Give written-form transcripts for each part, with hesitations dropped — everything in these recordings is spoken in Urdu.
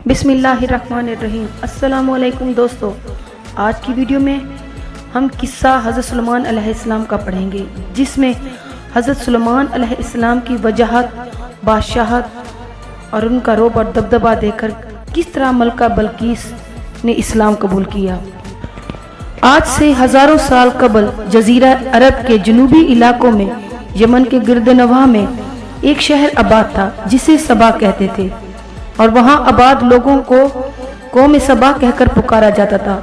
بسم اللہ الرحمن الرحیم۔ السلام علیکم دوستو، آج کی ویڈیو میں ہم قصہ حضرت سلیمان علیہ السلام کا پڑھیں گے، جس میں حضرت سلیمان علیہ السلام کی وجاہت، بادشاہت اور ان کا رعب اور دبدبہ دیکھ کر کس طرح ملکہ بلقیس نے اسلام قبول کیا۔ آج سے ہزاروں سال قبل جزیرہ عرب کے جنوبی علاقوں میں یمن کے گرد نواح میں ایک شہر آباد تھا جسے سبا کہتے تھے، اور وہاں آباد لوگوں کو قوم سبا کہہ کر پکارا جاتا تھا۔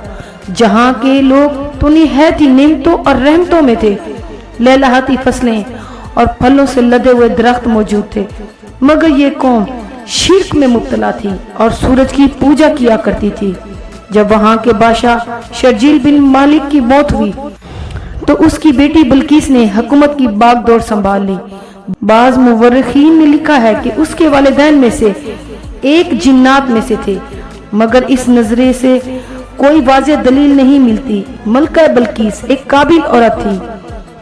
جہاں کے لوگ تو نہایت ہی نعمتوں اور رحمتوں میں تھے، لہلہاتی فصلیں اور پھلوں سے لدے ہوئے درخت موجود تھے، مگر یہ قوم شرک میں مبتلا تھی اور سورج کی پوجا کیا کرتی تھی۔ جب وہاں کے بادشاہ شرجیل بن مالک کی موت ہوئی تو اس کی بیٹی بلقیس نے حکومت کی باغ ڈور سنبھال لی۔ بعض مورخین نے لکھا ہے کہ اس کے والدین میں سے ایک جنات میں سے تھے، مگر اس نظریے سے کوئی واضح دلیل نہیں ملتی۔ ملکہ بلقیس ایک قابل عورت تھی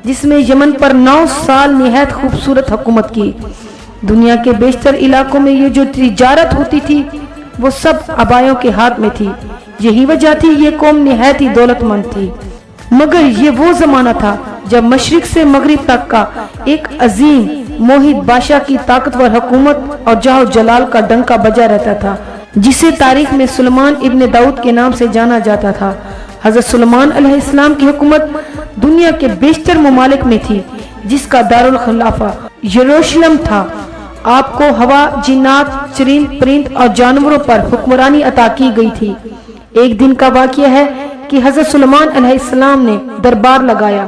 جس میں یمن پر 9 سال نہایت خوبصورت حکومت کی۔ دنیا کے بیشتر علاقوں میں یہ جو تجارت ہوتی تھی وہ سب آبائیوں کے ہاتھ میں تھی، یہی وجہ تھی یہ قوم نہایت ہی دولت مند تھی۔ مگر یہ وہ زمانہ تھا جب مشرق سے مغرب تک کا ایک عظیم موحد بادشاہ کی طاقتور حکومت اور جاہ و جلال کا ڈنکا بجا رہتا تھا، جسے تاریخ میں سلیمان ابن داؤد کے نام سے جانا جاتا تھا۔ حضرت سلیمان علیہ السلام کی حکومت دنیا کے بیشتر ممالک میں تھی، جس کا دارالخلافہ یروشلم تھا۔ آپ کو ہوا، جنات، چرند پرند اور جانوروں پر حکمرانی عطا کی گئی تھی۔ ایک دن کا واقعہ ہے کہ حضرت سلیمان علیہ السلام نے دربار لگایا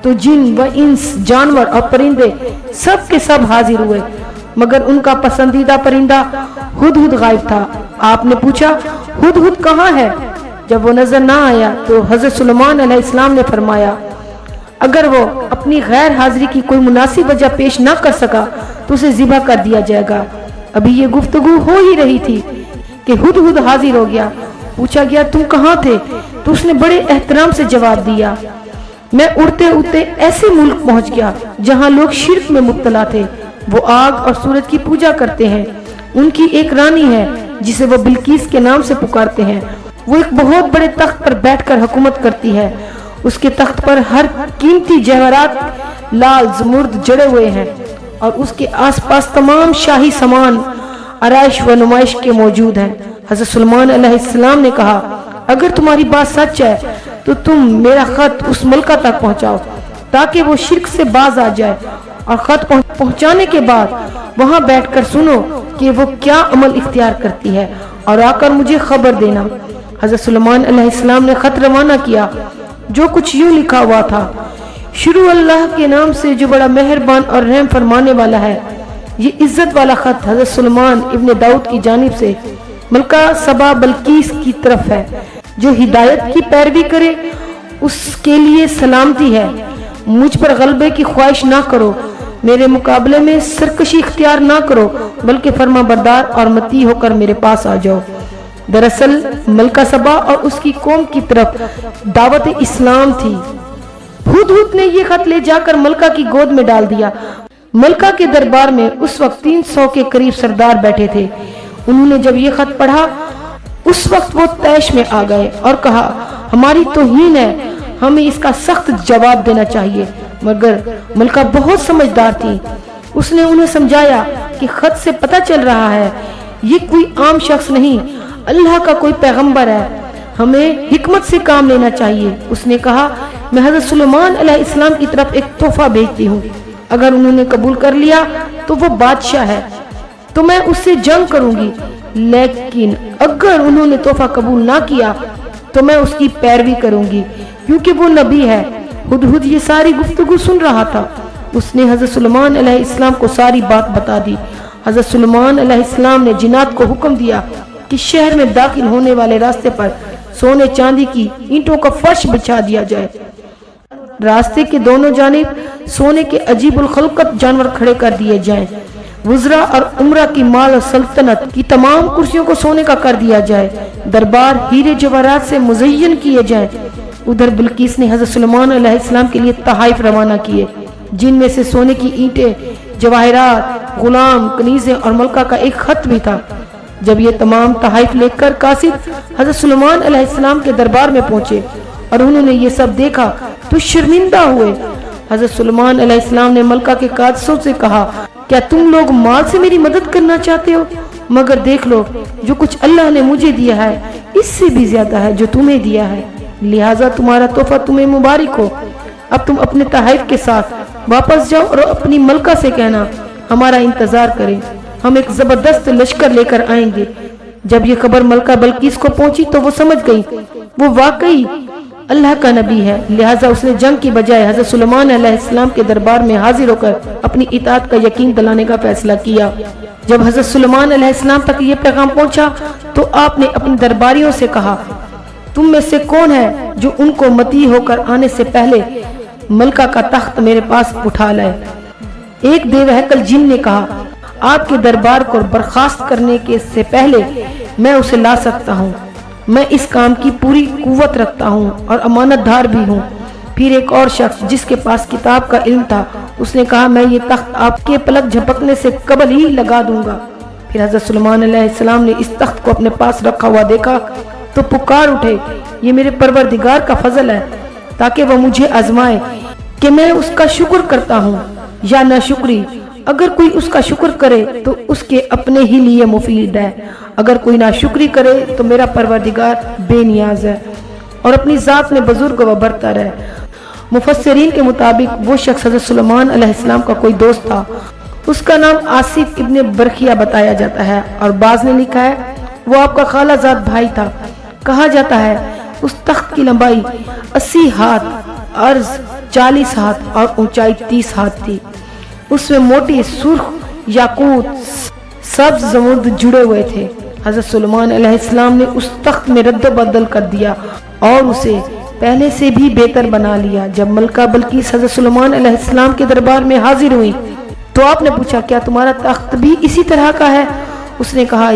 تو جن و انس، جانور اور پرندے سب کے سب حاضر ہوئے، مگر ان کا پسندیدہ پرندہ ہدہد غائب تھا۔ آپ نے پوچھا، ہدہد کہاں ہے؟ جب وہ نظر نہ آیا تو حضرت سلیمان علیہ السلام نے فرمایا، اگر وہ اپنی غیر حاضری کی کوئی مناسب وجہ پیش نہ کر سکا تو اسے ذبح کر دیا جائے گا۔ ابھی یہ گفتگو ہو ہی رہی تھی کہ ہدہد حاضر ہو گیا۔ پوچھا گیا، تم کہاں تھے؟ تو اس نے بڑے احترام سے جواب دیا، میں اڑتے اڑتے ایسے ملک پہنچ گیا جہاں لوگ شرک میں مبتلا تھے، وہ آگ اور سورج کی پوجا کرتے ہیں۔ ان کی ایک رانی ہے جسے وہ بلقیس کے نام سے پکارتے ہیں، وہ ایک بہت بڑے تخت پر بیٹھ کر حکومت کرتی ہے۔ اس کے تخت پر ہر قیمتی جواہرات لال زمرد جڑے ہوئے ہیں، اور اس کے آس پاس تمام شاہی سامان آرائش و نمائش کے موجود ہیں۔ حضرت سلیمان علیہ السلام نے کہا، اگر تمہاری بات سچ ہے تو تم میرا خط اس ملکہ تک پہنچاؤ تاکہ وہ شرک سے باز آ جائے، اور خط پہنچانے کے بعد وہاں بیٹھ کر سنو کہ وہ کیا عمل اختیار کرتی ہے، اور آ کر مجھے خبر دینا۔ حضرت سلیمان علیہ السلام نے خط روانہ کیا، جو کچھ یوں لکھا ہوا تھا، شروع اللہ کے نام سے جو بڑا مہربان اور رحم فرمانے والا ہے۔ یہ عزت والا خط حضرت سلیمان ابن داؤد کی جانب سے ملکہ سبا بلقیس کی طرف ہے۔ جو ہدایت کی پیروی کرے اس کے لیے سلامتی ہے۔ مجھ پر غلبے کی خواہش نہ کرو، میرے مقابلے میں سرکشی اختیار نہ کرو، بلکہ فرما بردار اور مطیع ہو کر میرے پاس آ جاؤ۔ دراصل ملکہ سبا اور اس کی قوم کی طرف دعوت اسلام تھی۔ ہدہد نے یہ خط لے جا کر ملکہ کی گود میں ڈال دیا۔ ملکہ کے دربار میں اس وقت 300 کے قریب سردار بیٹھے تھے۔ انہوں نے جب یہ خط پڑھا اس وقت وہ طیش میں آ گئے اور کہا، ہماری توہین ہے، ہمیں اس کا سخت جواب دینا چاہیے۔ مگر ملکہ بہت سمجھدار تھی، اس نے انہیں سمجھایا کہ خط سے پتہ چل رہا ہے یہ کوئی عام شخص نہیں، اللہ کا کوئی پیغمبر ہے، ہمیں حکمت سے کام لینا چاہیے۔ اس نے کہا، میں حضرت سلیمان علیہ السلام کی طرف ایک تحفہ بھیجتی ہوں، اگر انہوں نے قبول کر لیا تو وہ بادشاہ ہے تو میں اس سے جنگ کروں گی، لیکن اگر انہوں نے تحفہ قبول نہ کیا تو میں اس کی پیروی کروں گی، کیونکہ وہ نبی ہے۔ ہدہد یہ ساری گفتگو سن رہا تھا۔ اس نے حضرت سلیمان علیہ السلام کو ساری بات بتا دی۔ حضرت سلیمان علیہ السلام نے جنات کو حکم دیا کہ شہر میں داخل ہونے والے راستے پر سونے چاندی کی اینٹوں کا فرش بچھا دیا جائے۔ راستے کے دونوں جانب سونے کے عجیب الخلقت جانور کھڑے کر دیے جائیں۔ وزراء اور عمرہ کی مال اور سلطنت کی تمام کرسیوں کو سونے کا کر دیا جائے۔ دربار ہیرے جواہرات سے مزین کیے جائیں۔ ادھر بلقیس نے حضرت سلیمان علیہ السلام کے لیے تحائف روانہ کیے، جن میں سے سونے کی اینٹیں، جواہرات، غلام، کنیزیں اور ملکہ کا ایک خط بھی تھا۔ جب یہ تمام تحائف لے کر قاصد حضرت سلیمان علیہ السلام کے دربار میں پہنچے اور انہوں نے یہ سب دیکھا تو شرمندہ ہوئے۔ حضرت سلیمان علیہ السلام نے ملکہ کے قادسوں سے کہا، کیا تم لوگ مال سے میری مدد کرنا چاہتے ہو؟ مگر دیکھ لو جو کچھ اللہ نے مجھے دیا ہے اس سے بھی زیادہ ہے جو تمہیں دیا ہے، لہٰذا تمہارا تحفہ تمہیں مبارک ہو۔ اب تم اپنے تحائف کے ساتھ واپس جاؤ اور اپنی ملکہ سے کہنا ہمارا انتظار کریں، ہم ایک زبردست لشکر لے کر آئیں گے۔ جب یہ خبر ملکہ بلقیس کو پہنچی تو وہ سمجھ گئی وہ واقعی اللہ کا نبی ہے، لہٰذا اس نے جنگ کی بجائے حضرت سلیمان علیہ السلام کے دربار میں حاضر ہو کر اپنی اطاعت کا یقین دلانے کا فیصلہ کیا۔ جب حضرت سلیمان علیہ السلام تک یہ پیغام پہنچا تو آپ نے اپنے درباریوں سے کہا، تم میں سے کون ہے جو ان کو مطیع ہو کر آنے سے پہلے ملکہ کا تخت میرے پاس اٹھا لائے؟ ایک دیو ہیکل جن نے کہا، آپ کے دربار کو برخاست کرنے کے سے پہلے میں اسے لا سکتا ہوں، میں اس کام کی پوری قوت رکھتا ہوں اور امانت دار بھی ہوں۔ پھر ایک اور شخص جس کے پاس کتاب کا علم تھا اس نے کہا، میں یہ تخت آپ کے پلک جھپکنے سے قبل ہی لگا دوں گا۔ پھر حضرت سلیمان علیہ السلام نے اس تخت کو اپنے پاس رکھا ہوا دیکھا تو پکار اٹھے، یہ میرے پروردگار کا فضل ہے تاکہ وہ مجھے آزمائے کہ میں اس کا شکر کرتا ہوں یا نہ شکری۔ اگر کوئی اس کا شکر کرے تو اس کے اپنے ہی لیے مفید ہے، اگر کوئی ناشکری کرے تو میرا پروردگار بے نیاز ہے اور اپنی ذات میں بزرگ و برتر ہے۔ مفسرین کے مطابق وہ شخص حضرت سلیمان علیہ السلام کا کوئی دوست تھا، اس کا نام آصف ابن برخیہ بتایا جاتا ہے اور بعض نے لکھا ہے وہ آپ کا خالہ زاد بھائی تھا۔ کہا جاتا ہے اس تخت کی لمبائی 80 ہاتھ، عرض 40 ہاتھ اور اونچائی 30 ہاتھ تھی۔ اس میں موٹی سرخ یاقوت سبز زمرد جڑے ہوئے تھے۔ حضرت سلیمان علیہ السلام نے اس تخت میں رد و بدل کر دیا اور اسے پہلے سے بھی بہتر بنا لیا۔ جب ملکہ بلقیس حضرت سلیمان علیہ السلام کے دربار میں حاضر ہوئی تو آپ نے پوچھا، کیا تمہارا تخت بھی اسی طرح کا ہے؟ اس نے کہا،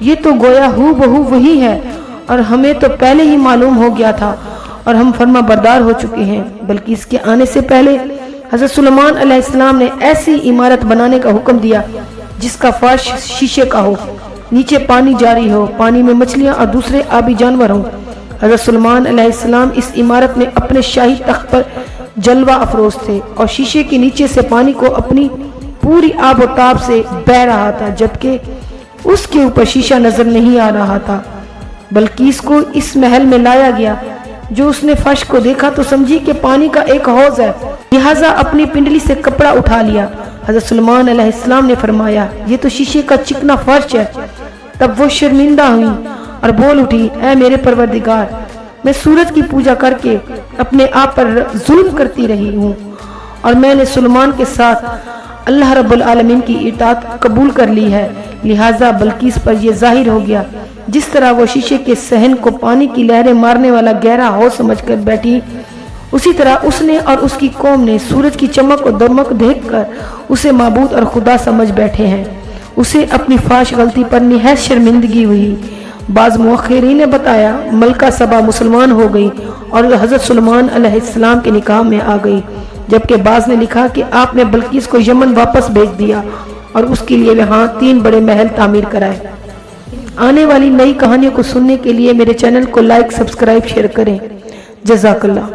یہ تو گویا ہو بہو وہی ہے اور ہمیں تو پہلے ہی معلوم ہو گیا تھا اور ہم فرما بردار ہو چکے ہیں۔ بلقیس کے آنے سے پہلے حضرت سلیمان علیہ السلام نے ایسی عمارت بنانے کا حکم دیا جس کا فرش شیشے کا ہو، نیچے پانی جاری ہو، پانی میں مچھلیاں اور دوسرے آبی جانور ہوں۔ حضرت سلیمان علیہ السلام اس عمارت میں اپنے شاہی تخت پر جلوہ افروز تھے اور شیشے کے نیچے سے پانی کو اپنی پوری آب و تاب سے بہ رہا تھا، جبکہ اس کے اوپر شیشہ نظر نہیں آ رہا تھا۔ بلقیس کو اس محل میں لایا گیا، جو اس نے فرش کو دیکھا تو سمجھی کہ پانی کا ایک حوض ہے، لہٰذا اپنی پنڈلی سے کپڑا اٹھا لیا۔ حضرت سلیمان علیہ السلام نے فرمایا، یہ تو شیشے کا چکنا فرش ہے۔ تب وہ شرمندہ ہوئی اور بول اٹھی، اے میرے پروردگار، میں سورج کی پوجا کر کے اپنے آپ پر ظلم کرتی رہی ہوں اور میں نے سلیمان کے ساتھ اللہ رب العالمین کی اطاعت قبول کر لی ہے، لہٰذا بلقیس پر یہ ظاہر ہو گیا جس طرح وہ شیشے کے صحن کو پانی کی لہریں مارنے والا گہرا حوض سمجھ کر بیٹھی، اسی طرح اس نے اور اس کی قوم نے سورج کی چمک و دمک دیکھ کر اسے معبود اور خدا سمجھ بیٹھے ہیں۔ اسے اپنی فاش غلطی پر نہایت شرمندگی ہوئی۔ بعض مؤخرین نے بتایا ملکہ سبا مسلمان ہو گئی اور حضرت سلیمان علیہ السلام کے نکاح میں آ گئی، جبکہ بعض نے لکھا کہ آپ نے بلقیس کو یمن واپس بھیج دیا اور اس کے لیے وہاں 3 بڑے محل تعمیر کرائے۔ آنے والی نئی کہانیوں کو سننے کے لیے میرے چینل کو لائک، سبسکرائب، شیئر کریں۔ جزاک اللہ۔